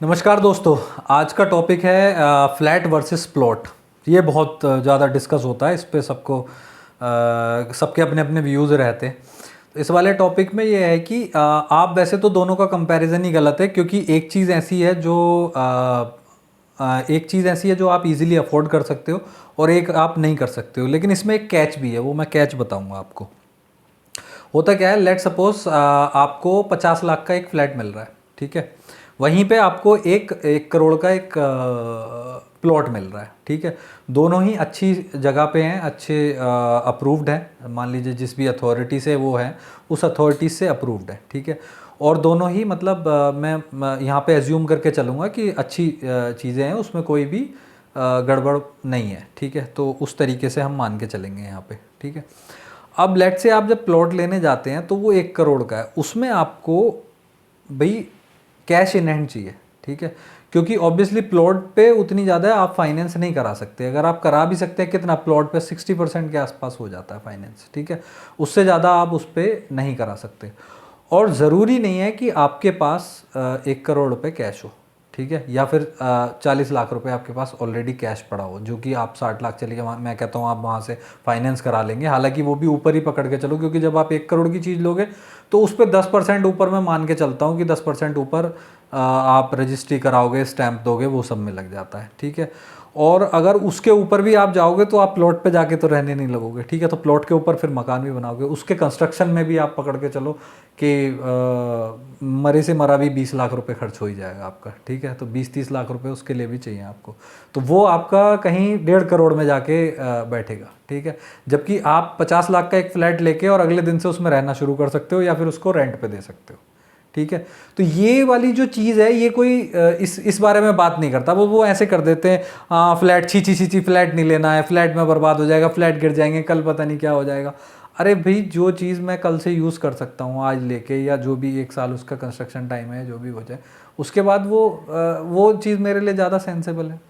नमस्कार दोस्तों। आज का टॉपिक है फ्लैट वर्सेस प्लॉट। ये बहुत ज़्यादा डिस्कस होता है, इस पे सबके अपने अपने व्यूज़ रहते हैं। तो इस वाले टॉपिक में ये है कि आप वैसे तो दोनों का कंपैरिजन ही गलत है, क्योंकि एक चीज़ ऐसी है जो आप इजीली अफोर्ड कर सकते हो और एक आप नहीं कर सकते हो। लेकिन इसमें एक कैच भी है, वो मैं कैच बताऊंगा आपको। होता क्या है, लेट सपोज आपको 50 लाख का एक फ्लैट मिल रहा है, ठीक है। वहीं पे आपको एक 1 करोड़ का एक प्लॉट मिल रहा है, ठीक है। दोनों ही अच्छी जगह पे हैं, अच्छे अप्रूव्ड हैं। मान लीजिए जिस भी अथॉरिटी से वो है, उस अथॉरिटी से अप्रूव्ड है, ठीक है। और दोनों ही मतलब मैं यहाँ पे एज्यूम करके चलूँगा कि अच्छी चीज़ें हैं, उसमें कोई भी गड़बड़ नहीं है, ठीक है। तो उस तरीके से हम मान के चलेंगे यहाँ पे, ठीक है। अब लेट से आप जब प्लॉट लेने जाते हैं तो वो 1 करोड़ का है, उसमें आपको भाई कैश इन हैंड चाहिए, ठीक है। क्योंकि ऑब्वियसली प्लॉट पे उतनी ज़्यादा आप फाइनेंस नहीं करा सकते। अगर आप करा भी सकते हैं, कितना प्लॉट पे 60% के आसपास हो जाता है फाइनेंस, ठीक है। उससे ज़्यादा आप उस पर नहीं करा सकते। और ज़रूरी नहीं है कि आपके पास 1 करोड़ रुपये कैश हो, ठीक है, या फिर 40 लाख रुपए आपके पास ऑलरेडी कैश पड़ा हो, जो कि आप 60 लाख चलिए वहाँ, मैं कहता हूँ आप वहाँ से फाइनेंस करा लेंगे। हालांकि वो भी ऊपर ही पकड़ के चलो, क्योंकि जब आप 1 करोड़ की चीज़ लोगे तो उस पर 10% ऊपर मैं मान के चलता हूँ कि 10% ऊपर आप रजिस्ट्री कराओगे, स्टैंप दोगे, वो सब में लग जाता है, ठीक है। और अगर उसके ऊपर भी आप जाओगे तो आप प्लॉट पे जाके तो रहने नहीं लगोगे, ठीक है। तो प्लॉट के ऊपर फिर मकान भी बनाओगे, उसके कंस्ट्रक्शन में भी आप पकड़ के चलो कि मरे से मरा भी 20 लाख रुपए खर्च हो ही जाएगा आपका, ठीक है। तो 20-30 लाख रुपए उसके लिए भी चाहिए आपको। तो वो आपका कहीं 1.5 करोड़ में जाके बैठेगा, ठीक है। जबकि आप 50 लाख का एक फ्लैट लेके और अगले दिन से उसमें रहना शुरू कर सकते हो, या फिर उसको रेंट पे दे सकते हो, ठीक है। तो ये वाली जो चीज़ है, ये कोई इस बारे में बात नहीं करता। वो ऐसे कर देते हैं, हाँ फ्लैट छी छी छी छी, फ्लैट नहीं लेना है, फ्लैट में बर्बाद हो जाएगा, फ्लैट गिर जाएंगे, कल पता नहीं क्या हो जाएगा। अरे भाई, जो चीज़ मैं कल से यूज़ कर सकता हूँ आज लेके, या जो भी 1 साल उसका कंस्ट्रक्शन टाइम है, जो भी हो जाए, उसके बाद वो चीज़ मेरे लिए ज़्यादा सेंसेबल है।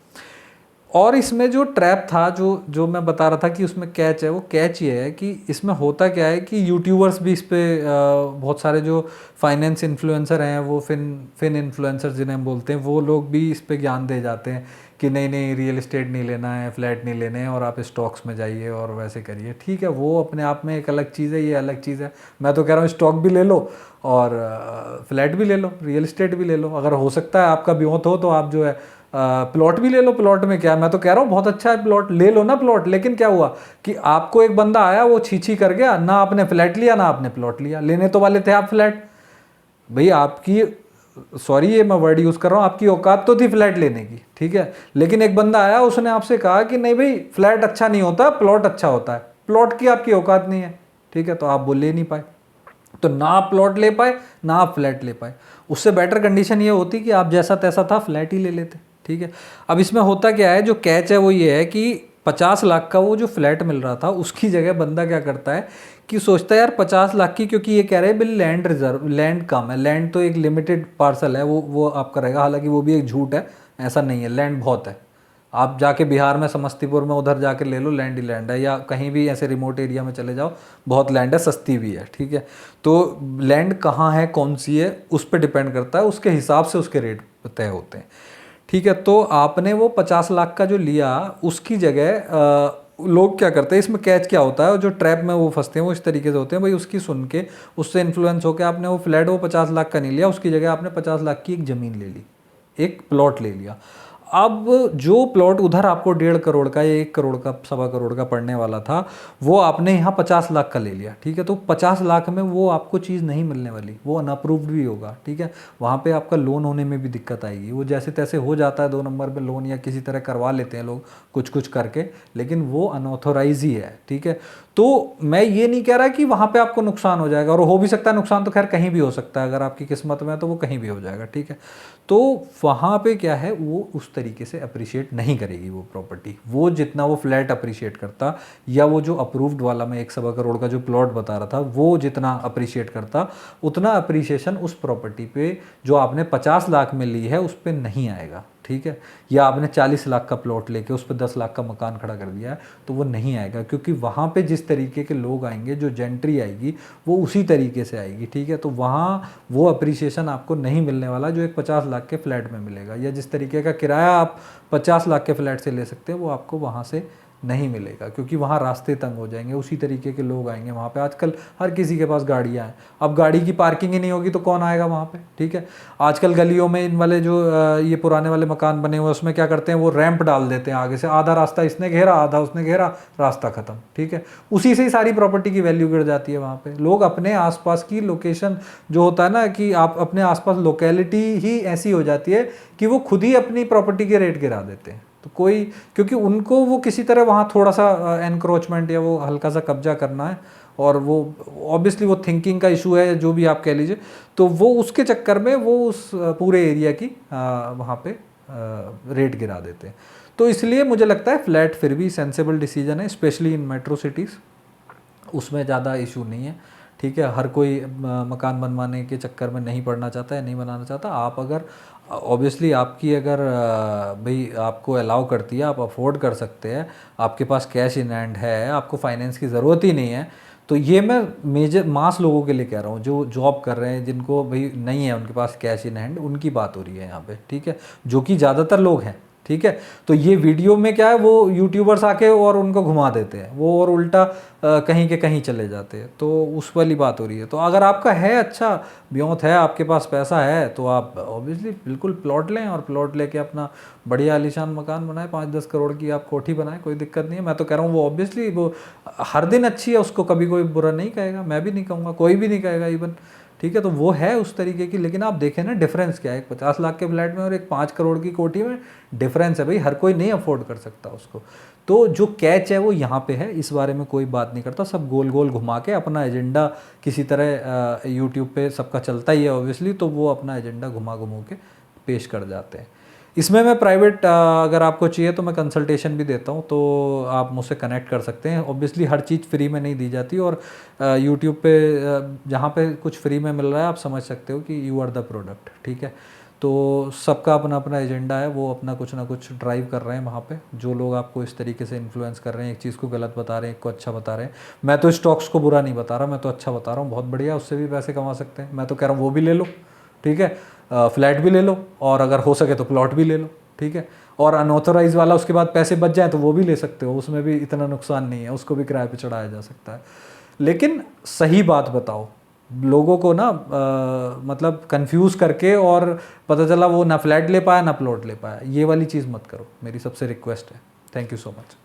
और इसमें जो ट्रैप था, जो जो मैं बता रहा था कि उसमें कैच है, वो कैच ये है कि इसमें होता क्या है कि यूट्यूबर्स भी इस पे बहुत सारे जो फाइनेंस इन्फ्लुएंसर हैं, वो फिन इन्फ्लुएंसर जिन्हें हम बोलते हैं, वो लोग भी इस पे ज्ञान दे जाते हैं कि नहीं नहीं, रियल एस्टेट नहीं लेना है, फ्लैट नहीं लेने हैं, और आप स्टॉक्स में जाइए और वैसे करिए, ठीक है। वो अपने आप में एक अलग चीज़ है, ये अलग चीज़ है। मैं तो कह रहा हूँ स्टॉक भी ले लो और फ्लैट भी ले लो, रियल एस्टेट भी ले लो। अगर हो सकता है आपका ब्योत हो तो आप जो है प्लॉट भी ले लो। प्लॉट में क्या है, मैं तो कह रहा हूँ बहुत अच्छा है, प्लॉट ले लो ना प्लॉट। लेकिन क्या हुआ कि आपको एक बंदा आया, वो छी कर गया, ना आपने फ्लैट लिया ना आपने प्लॉट लिया। लेने तो वाले थे आप फ्लैट, भाई आपकी, सॉरी ये मैं वर्ड यूज़ कर रहा हूँ, आपकी औकात तो थी फ्लैट लेने की, ठीक है। लेकिन एक बंदा आया, उसने आपसे कहा कि नहीं भाई, फ्लैट अच्छा नहीं होता, प्लॉट अच्छा होता है। प्लॉट की आपकी औकात नहीं है, ठीक है, तो आप बोल ले नहीं पाए। तो ना आप प्लॉट ले पाए ना आप फ्लैट ले पाए। उससे बेटर कंडीशन ये होती कि आप जैसा तैसा था फ्लैट ही ले लेते, ठीक है। अब इसमें होता क्या है, जो कैच है वो ये है कि 50 लाख का वो जो फ्लैट मिल रहा था, उसकी जगह बंदा क्या करता है कि सोचता है यार 50 लाख की, क्योंकि ये कह रहे हैं बिल लैंड रिजर्व, लैंड कम है, लैंड तो एक लिमिटेड पार्सल है, वो आपका रहेगा। हालांकि वो भी एक झूठ है, ऐसा नहीं है, लैंड बहुत है। आप जाके बिहार में समस्तीपुर में उधर जाके ले लो, लैंड ही लैंड है। या कहीं भी ऐसे रिमोट एरिया में चले जाओ, बहुत लैंड है, सस्ती भी है, ठीक है। तो लैंड कहाँ है, कौन सी है, उस पर डिपेंड करता है, उसके हिसाब से उसके रेट तय होते हैं, ठीक है। तो आपने वो 50 लाख का जो लिया, उसकी जगह लोग क्या करते हैं, इसमें कैच क्या होता है, और जो ट्रैप में वो फंसते हैं वो इस तरीके से होते हैं, भाई उसकी सुन के, उससे इन्फ्लुएंस होकर आपने वो फ्लैट, वो 50 लाख का नहीं लिया, उसकी जगह आपने 50 लाख की एक ज़मीन ले ली, एक प्लॉट ले लिया। अब जो प्लॉट उधर आपको 1.5 करोड़ का या 1 करोड़ का, 1.25 करोड़ का पड़ने वाला था, वो आपने यहाँ 50 लाख का ले लिया, ठीक है। तो 50 लाख में वो आपको चीज़ नहीं मिलने वाली, वो अनअप्रूव्ड भी होगा, ठीक है। वहाँ पे आपका लोन होने में भी दिक्कत आएगी। वो जैसे तैसे हो जाता है 2 नंबर पे लोन, या किसी तरह करवा लेते हैं लोग कुछ कुछ करके, लेकिन वो अनऑथोराइज ही है, ठीक है। तो मैं ये नहीं कह रहा कि वहाँ पे आपको नुकसान हो जाएगा, और हो भी सकता है नुकसान, तो खैर कहीं भी हो सकता है, अगर आपकी किस्मत में है तो वो कहीं भी हो जाएगा, ठीक है। तो वहाँ पे क्या है, वो उस तरीके से अप्रिशिएट नहीं करेगी वो प्रॉपर्टी, वो जितना वो फ्लैट अप्रिशिएट करता, या वो जो अप्रूव्ड वाला मैं 1.25 करोड़ का जो प्लॉट बता रहा था, वो जितना अप्रिशिएट करता, उतना अप्रिशिएशन उस प्रॉपर्टी पे जो आपने 50 लाख में ली है उस पर नहीं आएगा, ठीक है, या आपने 40 लाख का प्लॉट लेके उस पर 10 लाख का मकान खड़ा कर दिया है, तो वो नहीं आएगा, क्योंकि वहाँ पे जिस तरीके के लोग आएंगे, जो जेंट्री आएगी वो उसी तरीके से आएगी, ठीक है। तो वहाँ वो अप्रिसिएशन आपको नहीं मिलने वाला जो एक 50 लाख के फ्लैट में मिलेगा, या जिस तरीके का किराया आप 50 लाख के फ्लैट से ले सकते हैं वो आपको वहाँ से नहीं मिलेगा, क्योंकि वहाँ रास्ते तंग हो जाएंगे, उसी तरीके के लोग आएंगे वहाँ पे। आजकल हर किसी के पास गाड़ियाँ हैं, अब गाड़ी की पार्किंग ही नहीं होगी तो कौन आएगा वहाँ पे, ठीक है। आजकल गलियों में इन वाले जो ये पुराने वाले मकान बने हुए हैं उसमें क्या करते हैं, वो रैंप डाल देते हैं आगे से, आधा रास्ता इसने घेरा आधा उसने घेरा, रास्ता खत्म, ठीक है। उसी से ही सारी प्रॉपर्टी की वैल्यू गिर जाती है वहाँ पे। लोग अपने आसपास की लोकेशन जो होता है ना, कि आप अपने आसपास लोकेलिटी ही ऐसी हो जाती है कि वो खुद ही अपनी प्रॉपर्टी के रेट गिरा देते हैं। तो कोई, क्योंकि उनको वो किसी तरह वहाँ थोड़ा सा एनक्रोचमेंट या वो हल्का सा कब्जा करना है, और वो ऑब्वियसली वो थिंकिंग का इशू है, जो भी आप कह लीजिए, तो वो उसके चक्कर में वो उस पूरे एरिया की वहाँ पे रेट गिरा देते हैं। तो इसलिए मुझे लगता है फ्लैट फिर भी सेंसेबल डिसीजन है, स्पेशली इन मेट्रो सिटीज़, उसमें ज़्यादा इशू नहीं है, ठीक है। हर कोई मकान बनवाने के चक्कर में नहीं पड़ना चाहता है, नहीं बनाना चाहता। आप अगर ऑब्वियसली आपकी अगर भाई आपको अलाउ करती है, आप अफोर्ड कर सकते हैं, आपके पास कैश इन हैंड है, आपको फाइनेंस की ज़रूरत ही नहीं है, तो ये मैं मेजर मास लोगों के लिए कह रहा हूँ जो जॉब कर रहे हैं, जिनको भाई नहीं है उनके पास कैश इन हैंड, उनकी बात हो रही है यहाँ पे, ठीक है, जो कि ज़्यादातर लोग हैं, ठीक है। तो ये वीडियो में क्या है, वो यूट्यूबर्स आके और उनको घुमा देते हैं वो, और उल्टा कहीं के कहीं चले जाते हैं, तो उस वाली बात हो रही है। तो अगर आपका है अच्छा ब्योंत है, आपके पास पैसा है, तो आप ऑब्वियसली बिल्कुल प्लॉट लें, और प्लॉट लेके अपना बढ़िया आलीशान मकान बनाए, 5-10 करोड़ की आप कोठी बनाएं, कोई दिक्कत नहीं है। मैं तो कह रहा हूँ वो ऑब्वियसली वो हर दिन अच्छी है, उसको कभी कोई बुरा नहीं कहेगा, मैं भी नहीं कहूँगा, कोई भी नहीं कहेगा इवन, ठीक है। तो वो है उस तरीके की, लेकिन आप देखें ना डिफरेंस क्या है, एक 50 लाख के फ्लैट में और एक 5 करोड़ की कोठी में डिफरेंस है भाई, हर कोई नहीं अफोर्ड कर सकता उसको। तो जो कैच है वो यहाँ पे है, इस बारे में कोई बात नहीं करता, सब गोल गोल घुमा के अपना एजेंडा किसी तरह यूट्यूब पे सबका चलता ही है ऑब्वियसली, तो वो अपना एजेंडा घुमा घुमा के पेश कर जाते हैं। इसमें मैं प्राइवेट अगर आपको चाहिए तो मैं कंसल्टेशन भी देता हूँ, तो आप मुझसे कनेक्ट कर सकते हैं। ऑब्वियसली हर चीज़ फ्री में नहीं दी जाती, और यूट्यूब पे जहाँ पे कुछ फ्री में मिल रहा है आप समझ सकते हो कि यू आर द प्रोडक्ट, ठीक है। तो सबका अपना अपना एजेंडा है, वो अपना कुछ ना कुछ ड्राइव कर रहे हैं वहाँ पे। जो लोग आपको इस तरीके से इन्फ्लुएंस कर रहे हैं, एक चीज़ को गलत बता रहे हैं, एक को अच्छा बता रहे हैं। मैं तो स्टॉक्स को बुरा नहीं बता रहा, मैं तो अच्छा बता रहा हूँ, बहुत बढ़िया, उससे भी पैसे कमा सकते हैं। मैं तो कह रहा हूँ वो भी ले लो, ठीक है, फ्लैट भी ले लो, और अगर हो सके तो प्लॉट भी ले लो, ठीक है। और अनऑथोराइज वाला उसके बाद पैसे बच जाए तो वो भी ले सकते हो, उसमें भी इतना नुकसान नहीं है, उसको भी किराए पे चढ़ाया जा सकता है। लेकिन सही बात बताओ लोगों को ना, मतलब कंफ्यूज करके, और पता चला वो ना फ्लैट ले पाया ना प्लॉट ले पाया, ये वाली चीज़ मत करो, मेरी सबसे रिक्वेस्ट है। Thank you so much.